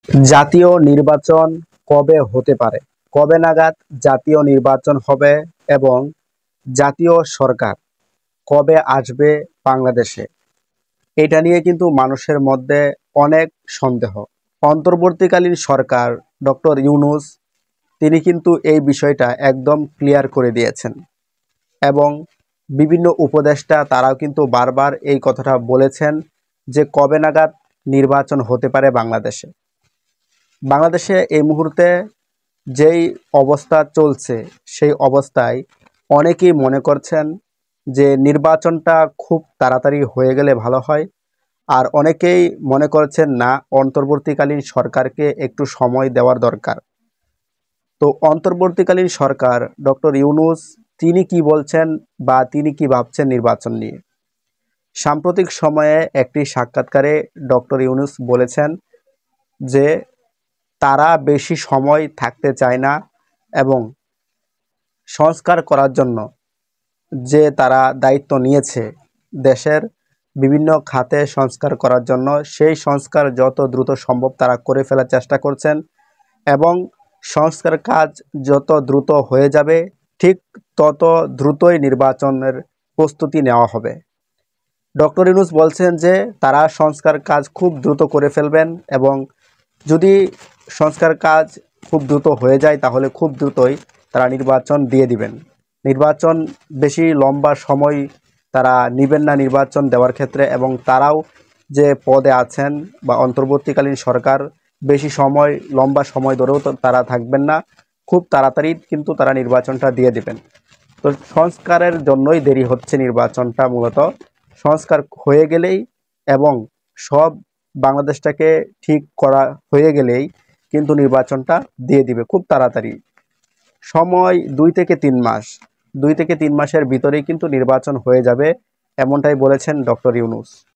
জাতীয় নির্বাচন কবে হতে পারে? কবে নাগাদ জাতীয় নির্বাচন হবে এবং জাতীয় সরকার কবে আসবে বাংলাদেশে? এটা নিয়ে কিন্তু মানুষের মধ্যে অনেক সন্দেহ। অন্তর্বর্তীকালীন সরকার ডক্টর ইউনূস তিনি কিন্তু এই বিষয়টা একদম ক্লিয়ার করে দিয়েছেন এবং বিভিন্ন উপদেষ্টা তারাও কিন্তু বারবার এই কথাটা বলেছেন যে কবে নাগাদ নির্বাচন হতে পারে বাংলাদেশে। বাংলাদেশে এই মুহূর্তে যেই অবস্থা চলছে সেই অবস্থায় অনেকেই মনে করছেন যে নির্বাচনটা খুব তাড়াতাড়ি হয়ে গেলে ভালো হয়, আর অনেকেই মনে করছেন না, অন্তর্বর্তীকালীন সরকারকে একটু সময় দেওয়ার দরকার। তো অন্তর্বর্তীকালীন সরকার ডক্টর ইউনূস তিনি কি বলছেন বা তিনি কি ভাবছেন নির্বাচন নিয়ে? সাম্প্রতিক সময়ে একটি সাক্ষাৎকারে ডক্টর ইউনূস বলেছেন যে তারা বেশি সময় থাকতে চায় না এবং সংস্কার করার জন্য যে তারা দায়িত্ব নিয়েছে দেশের বিভিন্ন খাতে সংস্কার করার জন্য, সেই সংস্কার যত দ্রুত সম্ভব তারা করে ফেলার চেষ্টা করছেন এবং সংস্কার কাজ যত দ্রুত হয়ে যাবে ঠিক তত দ্রুতই নির্বাচনের প্রস্তুতি নেওয়া হবে। ডক্টর ইউনূস বলছেন যে তারা সংস্কার কাজ খুব দ্রুত করে ফেলবেন এবং যদি সংস্কার কাজ খুব দ্রুত হয়ে যায় তাহলে খুব দ্রুতই তারা নির্বাচন দিয়ে দিবেন। নির্বাচন বেশি লম্বা সময় তারা নেবেন না নির্বাচন দেওয়ার ক্ষেত্রে, এবং তারাও যে পদে আছেন বা অন্তর্বর্তীকালীন সরকার বেশি সময় লম্বা সময় ধরেও তো তারা থাকবেন না, খুব তাড়াতাড়ি কিন্তু তারা নির্বাচনটা দিয়ে দিবেন। তো সংস্কারের জন্যই দেরি হচ্ছে নির্বাচনটা মূলত। সংস্কার হয়ে গেলেই এবং সব বাংলাদেশটাকে ঠিক করা হয়ে গেলেই কিন্তু নির্বাচনটা দিয়ে দিবে খুব তাড়াতাড়ি। সময় 2 থেকে 3 মাস, 2 থেকে 3 মাসের ভিতরেই কিন্তু নির্বাচন হয়ে যাবে, এমনটাই বলেছেন ডক্টর ইউনূস।